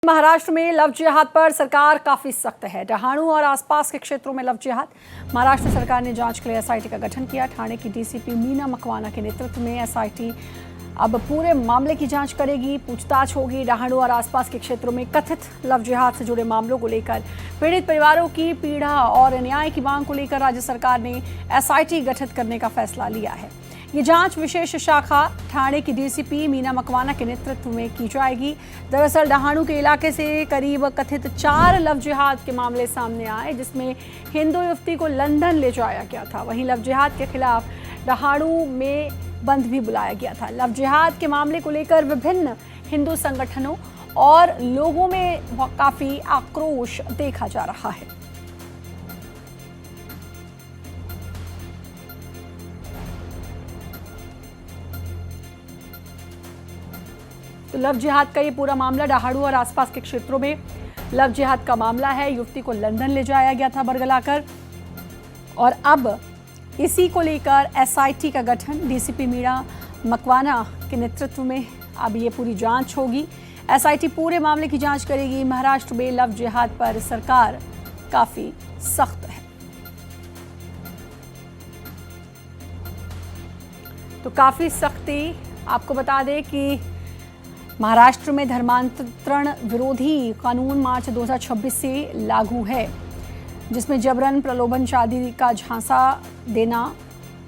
महाराष्ट्र में लव जिहाद पर सरकार काफी सख्त है। डहाणू और आसपास के क्षेत्रों में लव जिहाद। महाराष्ट्र सरकार ने जांच के लिए एसआईटी का गठन किया। ठाणे की डीसीपी मीना मकवाना के नेतृत्व में एसआईटी अब पूरे मामले की जांच करेगी, पूछताछ होगी। डहाणू और आसपास के क्षेत्रों में कथित लव जिहाद से जुड़े मामलों को लेकर पीड़ित परिवारों की पीड़ा और न्याय की मांग को लेकर राज्य सरकार ने एसआईटी गठित करने का फैसला लिया है। ये जांच विशेष शाखा ठाणे की डीसीपी मीना मकवाना के नेतृत्व में की जाएगी। दरअसल डहाणू के इलाके से करीब कथित 4 लव जिहाद के मामले सामने आए, जिसमें हिंदू युवती को लंदन ले जाया गया था। वहीं लव जिहाद के खिलाफ डहाणू में बंद भी बुलाया गया था। लव जिहाद के मामले को लेकर विभिन्न हिंदू संगठनों और लोगों में काफी आक्रोश देखा जा रहा है। तो लव जिहाद का ये पूरा मामला डहाणू और आसपास के क्षेत्रों में लव जिहाद का मामला है। युवती को लंदन ले जाया गया था बरगलाकर, और अब इसी को लेकर एसआईटी का गठन डीसीपी मीना मकवाना के नेतृत्व में अब ये पूरी जांच होगी। एसआईटी पूरे मामले की जांच करेगी। महाराष्ट्र में लव जिहाद पर सरकार काफी सख्त है। तो काफी सख्ती, आपको बता दें कि महाराष्ट्र में धर्मांतरण विरोधी कानून मार्च 2026 से लागू है, जिसमें जबरन प्रलोभन शादी का झांसा देना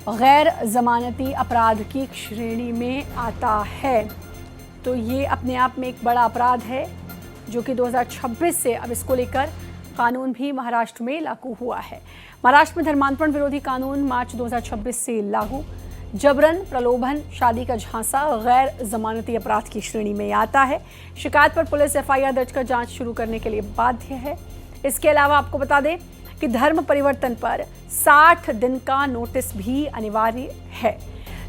गैर जमानती अपराध की श्रेणी में आता है। तो ये अपने आप में एक बड़ा अपराध है, जो कि 2026 से अब इसको लेकर कानून भी महाराष्ट्र में लागू हुआ है। महाराष्ट्र में धर्मांतरण विरोधी कानून मार्च 2026 से लागू। जबरन प्रलोभन शादी का झांसा गैर जमानती अपराध की श्रेणी में आता है। शिकायत पर पुलिस एफआईआर दर्ज कर जांच शुरू करने के लिए बाध्य है। इसके अलावा आपको बता दें कि धर्म परिवर्तन पर 60 दिन का नोटिस भी अनिवार्य है।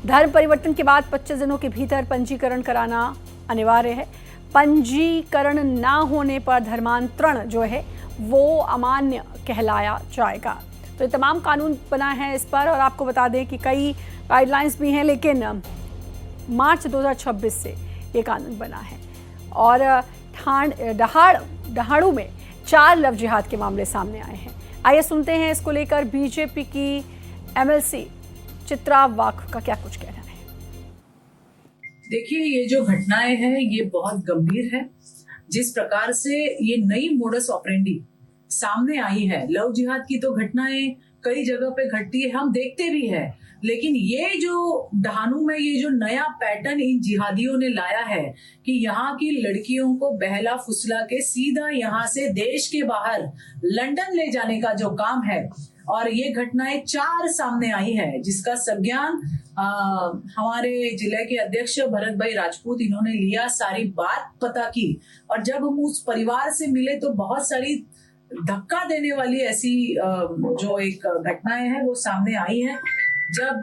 धर्म परिवर्तन के बाद 25 दिनों के भीतर पंजीकरण कराना अनिवार्य है। पंजीकरण ना होने पर धर्मांतरण जो है वो अमान्य कहलाया जाएगा। तो ये तमाम कानून बना है इस पर, और आपको बता दें कि कई गाइडलाइंस भी हैं, लेकिन मार्च 2026 से ये कानून बना है। और डहाणू में 4 लव जिहाद के मामले सामने आए हैं। आइए सुनते हैं इसको लेकर बीजेपी की एमएलसी चित्रा वाघ का क्या कुछ कहना है। देखिए, ये जो घटनाएं हैं ये बहुत गंभीर है। जिस प्रकार से ये नई मोडस ऑपरेंडी सामने आई है, लव जिहाद की तो घटनाएं कई जगह पे घटती है, हम देखते भी है, लेकिन ये जो डहाणू में ये जो नया पैटर्न इन जिहादियों ने लाया है कि यहाँ की लड़कियों को बहला फुसला के सीधा यहाँ से देश के बाहर लंदन ले जाने का जो काम है, और ये घटनाएं 4 सामने आई है, जिसका संज्ञान हमारे जिले के अध्यक्ष भरत भाई राजपूत इन्होंने लिया, सारी बात पता की, और जब हम उस परिवार से मिले तो बहुत सारी धक्का देने वाली ऐसी जो एक घटनाएं हैं वो सामने आई हैं। जब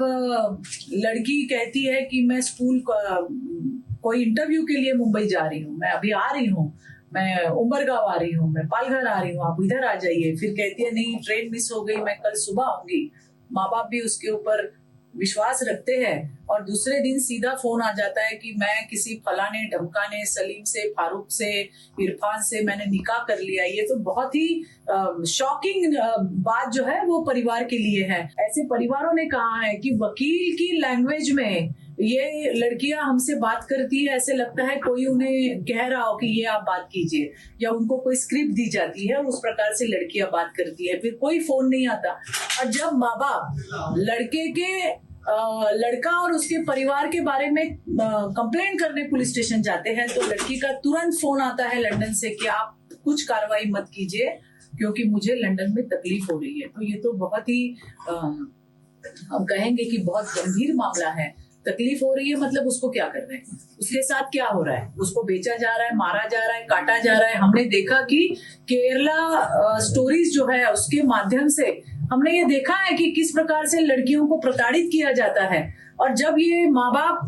लड़की कहती है कि मैं स्कूल कोई इंटरव्यू के लिए मुंबई जा रही हूँ, मैं अभी आ रही हूँ, मैं उमरगांव आ रही हूँ, मैं पालघर आ रही हूँ, आप इधर आ जाइए। फिर कहती है नहीं, ट्रेन मिस हो गई, मैं कल सुबह आऊंगी। माँ बाप भी उसके ऊपर विश्वास रखते हैं, और दूसरे दिन सीधा फोन आ जाता है कि मैं किसी फलाने ढमकाने सलीम से, फारूक से, इरफान से मैंने निकाह कर लिया। ये तो बहुत ही शॉकिंग बात जो है वो परिवार के लिए है। ऐसे परिवारों ने कहा है कि वकील की लैंग्वेज में ये लड़कियां हमसे बात करती है, ऐसे लगता है कोई उन्हें कह रहा हो कि ये आप बात कीजिए, या उनको कोई स्क्रिप्ट दी जाती है, उस प्रकार से लड़कियां बात करती है। फिर कोई फोन नहीं आता, और जब माँ बाप लड़का और उसके परिवार के बारे में कंप्लेंट करने पुलिस स्टेशन जाते हैं, तो लड़की का तुरंत फोन आता है लंदन से कि आप कुछ कार्रवाई मत कीजिए क्योंकि मुझे लंदन में तकलीफ हो रही है। तो ये तो बहुत ही हम कहेंगे कि बहुत गंभीर मामला है। तकलीफ हो रही है मतलब उसको क्या कर रहे हैं, उसके साथ क्या हो रहा है, उसको बेचा जा रहा है, मारा जा रहा है, काटा जा रहा है। हमने देखा कि केरला स्टोरीज जो है उसके माध्यम से हमने ये देखा है कि किस प्रकार से लड़कियों को प्रताड़ित किया जाता है। और जब ये माँ बाप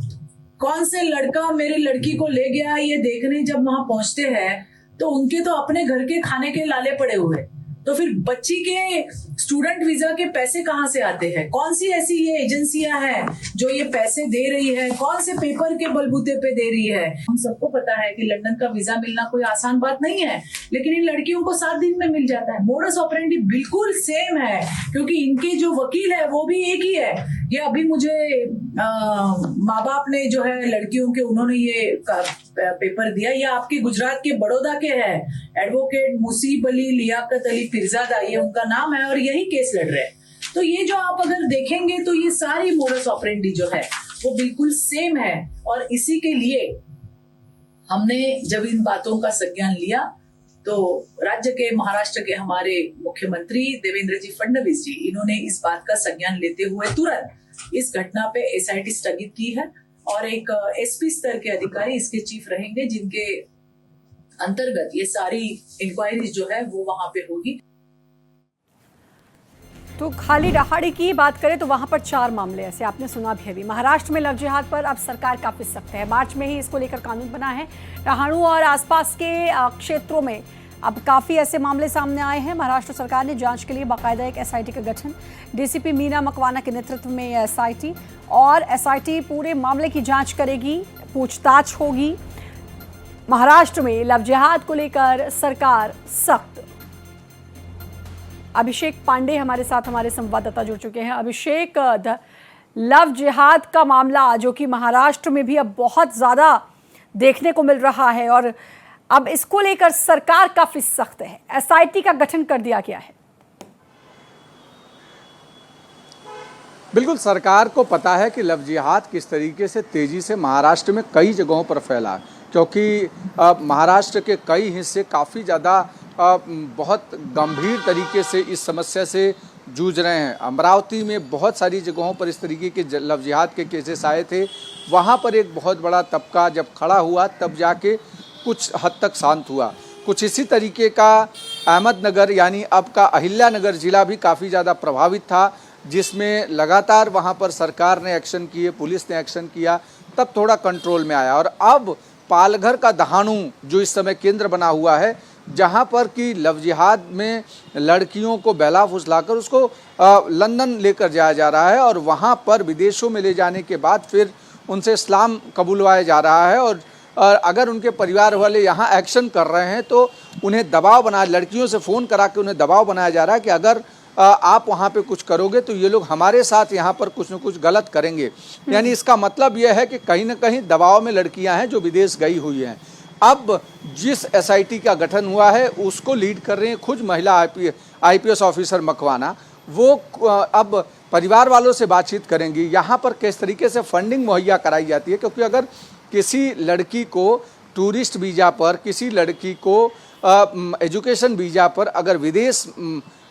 कौन से लड़का मेरी लड़की को ले गया ये देखने जब वहां पहुंचते हैं, तो उनके तो अपने घर के खाने के लाले पड़े हुए, तो फिर बच्ची के स्टूडेंट वीजा के पैसे कहाँ से आते हैं? कौन सी ऐसी ये एजेंसियां हैं जो ये पैसे दे रही है? कौन से पेपर के बलबूते पे दे रही है? हम सबको पता है कि लंदन का वीजा मिलना कोई आसान बात नहीं है, लेकिन इन लड़कियों को 7 दिन में मिल जाता है। मोडस ऑपरेंडी बिल्कुल सेम है, क्योंकि इनके जो वकील है वो भी एक ही है। ये अभी मुझे माँ बाप ने जो है लड़कियों के, उन्होंने ये पेपर दिया, ये आपके गुजरात के बड़ौदा के हैं, एडवोकेट मुसीब अली लियाकत अली फिरजादा, ये उनका नाम है, और यही केस लड़ रहे हैं। तो ये जो आप अगर देखेंगे तो ये सारी मोडस ऑपरेंडी जो है वो बिल्कुल सेम है। और इसी के लिए हमने जब इन बातों का संज्ञान लिया तो राज्य के, महाराष्ट्र के हमारे मुख्यमंत्री देवेंद्र जी फडणवीस जी, इन्होंने इस बात का संज्ञान लेते हुए तुरंत इस घटना पे एसआईटी स्थगित की है और एक एसपी स्तर के अधिकारी इसके चीफ रहेंगे, जिनके अंतर्गत ये सारी इंक्वायरी जो है वो वहां पे होगी। तो खाली रहाड़ी की बात करें तो वहां पर 4 मामले ऐसे आपने सुना भी अभी। महाराष्ट्र में लव जिहाद पर अब सरकार काफी सख्त है। मार्च में ही इसको लेकर कानून बना है। रहाणु और आसपास के क्षेत्रों में अब काफ़ी ऐसे मामले सामने आए हैं। महाराष्ट्र सरकार ने जांच के लिए बाकायदा एक एसआईटी का गठन, डीसीपी मीना मकवाना के नेतृत्व में एसआईटी, और एसआईटी पूरे मामले की जांच करेगी, पूछताछ होगी। महाराष्ट्र में लव जिहाद को लेकर सरकार सख्त। अभिषेक पांडे हमारे साथ, हमारे संवाददाता जुड़ चुके हैं। अभिषेक, लव जिहाद का मामला जो कि महाराष्ट्र में भी अब बहुत ज़्यादा देखने को मिल रहा है और अब इसको लेकर सरकार काफी सख्त है, एसआईटी का गठन कर दिया गया है। बिल्कुल, सरकार को पता है कि लव जिहाद किस तरीके से तेज़ी से महाराष्ट्र में कई जगहों पर फैला, क्योंकि महाराष्ट्र के कई हिस्से काफ़ी ज़्यादा बहुत गंभीर तरीके से इस समस्या से जूझ रहे हैं। अमरावती में बहुत सारी जगहों पर इस तरीके के लव जिहाद के केसेस आए थे। वहाँ पर एक बहुत बड़ा तबका जब खड़ा हुआ तब जाके कुछ हद तक शांत हुआ। कुछ इसी तरीके का अहमदनगर यानी अब का अहिल्यानगर ज़िला भी काफ़ी ज़्यादा प्रभावित था, जिसमें लगातार वहाँ पर सरकार ने एक्शन किए, पुलिस ने एक्शन किया, तब थोड़ा कंट्रोल में आया। और अब पालघर का दहानू जो इस समय केंद्र बना हुआ है, जहाँ पर कि लव जिहाद में लड़कियों को बहला फुसलाकर उसको लंदन लेकर जाया जा रहा है और वहाँ पर विदेशों में ले जाने के बाद फिर उनसे इस्लाम कबूलवाया जा रहा है। और अगर उनके परिवार वाले यहाँ एक्शन कर रहे हैं तो उन्हें दबाव बना, लड़कियों से फ़ोन करा के उन्हें दबाव बनाया जा रहा है कि अगर आप वहाँ पे कुछ करोगे तो ये लोग हमारे साथ यहाँ पर कुछ न कुछ गलत करेंगे। यानी इसका मतलब यह है कि कहीं ना कहीं दबाव में लड़कियाँ हैं जो विदेश गई हुई हैं। अब जिस एसआईटी का गठन हुआ है उसको लीड कर रहे हैं खुद महिला आईपीएस ऑफिसर मकवाना। वो अब परिवार वालों से बातचीत करेंगी, यहाँ पर किस तरीके से फंडिंग मुहैया कराई जाती है, क्योंकि अगर किसी लड़की को टूरिस्ट वीज़ा पर, किसी लड़की को एजुकेशन वीज़ा पर अगर विदेश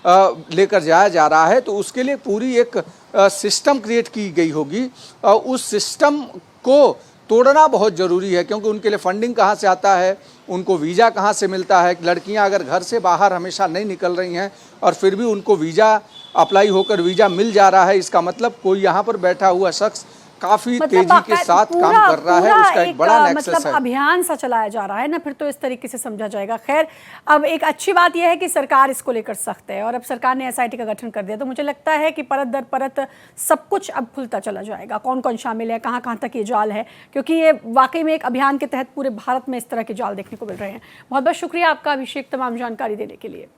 लेकर जाया जा रहा है तो उसके लिए पूरी एक सिस्टम क्रिएट की गई होगी। उस सिस्टम को तोड़ना बहुत ज़रूरी है, क्योंकि उनके लिए फंडिंग कहाँ से आता है, उनको वीज़ा कहाँ से मिलता है। लड़कियां अगर घर से बाहर हमेशा नहीं निकल रही हैं और फिर भी उनको वीज़ा अप्लाई होकर वीज़ा मिल जा रहा है, इसका मतलब कोई यहाँ पर बैठा हुआ शख्स काफी तेजी के साथ काम कर रहा है, उसका एक बड़ा नेक्सस है। अभियान सा चलाया जा रहा है ना, फिर तो इस तरीके से समझा जाएगा। खैर, अब एक अच्छी बात यह है कि सरकार इसको लेकर सख्त है और अब सरकार ने एसआईटी का गठन कर दिया, तो मुझे लगता है कि परत दर परत सब कुछ अब खुलता चला जाएगा, कौन कौन शामिल है, कहाँ कहाँ तक ये जाल है, क्योंकि ये वाकई में एक अभियान के तहत पूरे भारत में इस तरह के जाल देखने को मिल रहे हैं। बहुत बहुत शुक्रिया आपका अभिषेक, तमाम जानकारी देने के लिए।